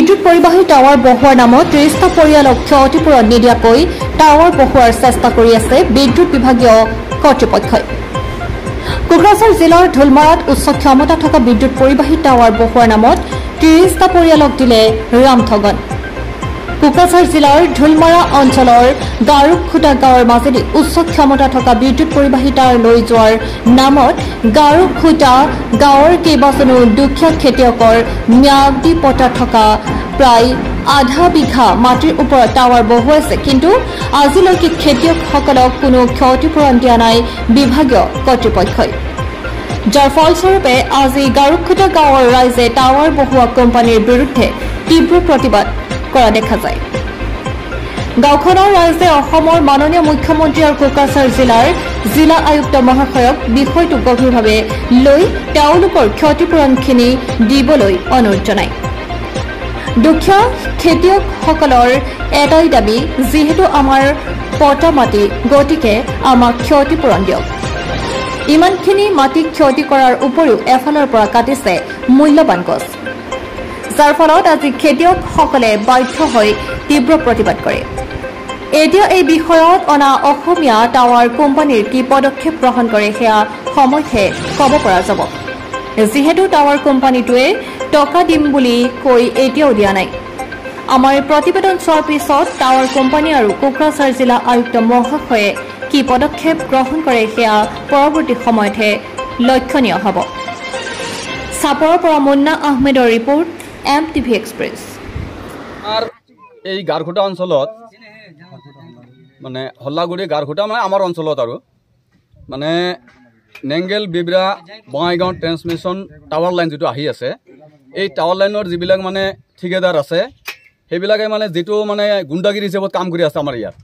বিদ্যুৎ পৰিবাহী টাৱাৰ বহোৱাৰ নামত ৩০টা পৰিয়ালক ক্ষতিপূৰণ নিদিয়াকৈ টাৱাৰ বহোৱাৰ চেষ্টা কৰি আছে বিদ্যুৎ বিভাগীয় কৰ্তৃপক্ষই। কোকৰাঝাৰ জিলাৰ ঢোলমাৰাত উচ্চ ক্ষমতা থকা বিদ্যুৎ পৰিবাহী টাৱাৰ বহোৱাৰ নামত ৩০টা পৰিয়ালক দিলে ৰামঠগন। কোকৰাঝাৰ জিলাৰ ঢোলমাৰা অঞ্চলৰ গাৰুখুটা গাঁৱৰ মাজেদি উচ্চ ক্ষমতা থকা বিদ্যুৎ পৰিবাহী টাৱাৰ লৈ যোৱাৰ নামত গাৰুখুটা গাঁৱৰ কেইবাজনো দুখীয়া খেতিয়কৰ ম্যাদী পটা থকা প্ৰায় আধা বিঘা মাটিৰ ওপৰত টাৱাৰ বহুৱাইছে, কিন্তু আজিলৈকে খেতিয়কসকলক কোনো ক্ষতিপূৰণ দিয়া নাই বিভাগীয় কৰ্তৃপক্ষই। যাৰ ফলস্বৰূপে আজি গাৰুখুটা গাঁৱৰ ৰাইজে টাৱাৰ বহুৱা কোম্পানীৰ বিৰুদ্ধে তীব্ৰ প্ৰতিবাদ কৰা দেখা যায়। গাঁওখনৰ ৰাইজে অসমৰ মাননীয় মুখ্যমন্ত্ৰী আৰু কোকৰাঝাৰ জিলাৰ জিলা আয়ুক্ত মহাশয়ক বিষয়টো গভীৰভাৱে লৈ তেওঁলোকৰ ক্ষতিপূৰণখিনি দিবলৈ অনুৰোধ জনায়। দুখীয়া খেতিয়কসকলৰ এটাই দাবী, যিহেতু আমাৰ পটা মাটি, গতিকে আমাক ক্ষতিপূৰণ দিয়ক। ইমানখিনি মাটি ক্ষতি কৰাৰ উপৰিও এফালৰ পৰা কাটিছে মূল্যৱান গছ, যাৰ ফলত আজি খেতিয়কসকলে বাধ্য হৈ তীব্ৰ প্ৰতিবাদ কৰে। এতিয়া এই বিষয়ত অনা অসমীয়া টাৱাৰ কোম্পানীৰ কি পদক্ষেপ গ্ৰহণ কৰে সেয়া সময়তহে ক'ব পৰা যাব, যিহেতু টাৱাৰ কোম্পানীটোৱে টকা দিম বুলি কৈ এতিয়াও দিয়া নাই। আমাৰ প্ৰতিবেদন চোৱাৰ পিছত টাৱাৰ কোম্পানী আৰু কোকৰাঝাৰ জিলা আয়ুক্ত মহাশয়ে কি পদক্ষেপ গ্ৰহণ কৰে সেয়া পৰৱৰ্তী সময়তহে লক্ষণীয় হ'ব। চাপৰৰ পৰা মুন্না আহমেদৰ ৰিপৰ্ট, MTV এক্সপ্ৰেছ। এই গাৰখুটা অঞ্চলত মানে হল্লাগুৰি গাৰখুটা মানে আমাৰ অঞ্চলত আৰু মানে নেংগেল বিব্ৰা বঙাইগাঁও ট্ৰেন্সমিশ্যন টাৱাৰ লাইন যিটো আহি আছে, এই টাৱাৰ লাইনৰ যিবিলাক মানে ঠিকাদাৰ আছে সেইবিলাকে মানে যিটো মানে গুণ্ডাগিৰি হিচাপত কাম কৰি আছে আমাৰ ইয়াত।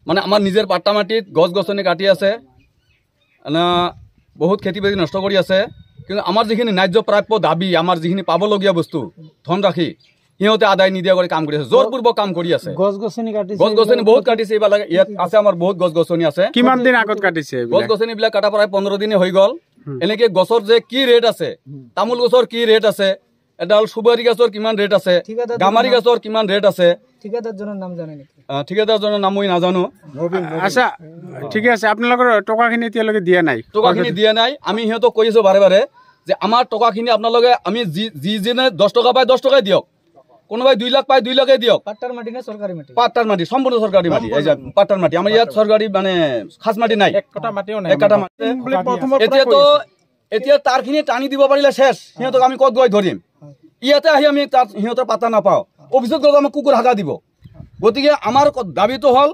মানে আমাৰ নিজৰ পাট্টা মাটিত গছ গছনি কাটি আছে, বহুত খেতি বাতি নষ্ট কৰি আছে, কিন্তু আমাৰ যিখিনি ন্যায্য প্ৰাপ্য দাবী, আমাৰ যিখিনি পাবলগীয়া বস্তু ধনৰাশি সিহঁতে আদায় নিদিয়া কৰি কাম কৰি আছে, জোৰপূৰ্বক কাম কৰি আছে। গছ গছনি বহুত কাটিছে, এইবিলাক ইয়াত আছে আমাৰ বহুত গছ গছনি আছে। কিমান দিন আগত কাটিছে গছ গছনিবিলাক? কাটা প্ৰায় 15 দিনে হৈ গ'ল। এনেকে গছৰ যে কি ৰেট আছে, তামোল গছৰ কি ৰেট আছে, এডাল সুপাৰী গছৰ কিমান ৰেট আছে, গামাৰি গছৰ কিমান ৰেট আছে, ঠিকাদাৰজনৰ নাম জানে নেকি? ঠিকাদাৰজনৰ নাম মই নাজানো। আচ্ছা, ঠিকে আছে, আপোনালোকৰ টকাখিনি এতিয়ালৈকে দিয়া নাই? টকাখিনি দিয়া নাই। আমি সিহঁতক কৈ আছো বাৰে বাৰে যে আমাৰ টকাখিনি আপোনালোকে, আমি যিজনে 10 টকা পায় 10 টকাই দিয়ক, কোনোবাই 2 লাখ পায় 2 লাখে দিয়ক। পাট্টাৰ মাটি নে চৰকাৰী মাটি? পাট্টাৰ মাটি, সম্পূৰ্ণ চৰকাৰী মাটি। এই যে পাট্টাৰ মাটি, আমাৰ ইয়াত চৰকাৰী মানে খাস মাটি নাই, এক কটা মাটিও নাই। এতিয়া তাৰখিনি টানি দিব পাৰিলে শেষ। সিহঁতক আমি ক'ত গৈ ধৰিম? ইয়াতে আহি আমি তাত সিহঁতৰ পাত্তা নাপাওঁ, অফিচত গ'লে আমাক কুকুৰ হাগা দিব। গতিকে আমাৰ দাবীটো হ'ল,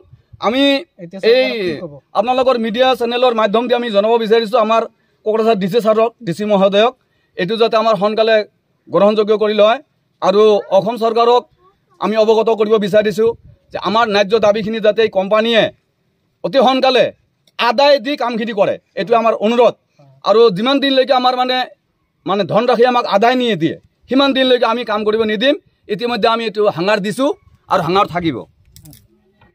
আমি এই আপোনালোকৰ মিডিয়া চেনেলৰ মাধ্যম দি আমি জনাব বিচাৰিছোঁ আমাৰ কোকৰাঝাৰ DC ছাৰক, DC মহোদয়ক, এইটো যাতে আমাৰ সোনকালে গ্ৰহণযোগ্য কৰি লয়। আৰু অসম চৰকাৰক আমি অৱগত কৰিব বিচাৰিছোঁ যে আমাৰ ন্যায্য দাবীখিনি যাতে এই কোম্পানীয়ে অতি সোনকালে আদায় দি কামখিনি কৰে, এইটো আমাৰ অনুৰোধ। আৰু যিমান দিনলৈকে আমাৰ মানে ধনৰাশি আমাক আদায় নিয়ে দিয়ে, সিমান দিনলৈকে আমি কাম কৰিব নিদিম। ইতিমধ্যে আমি এইটো হাঙাৰ দিছোঁ আৰু হাঙাৰ থাকিব।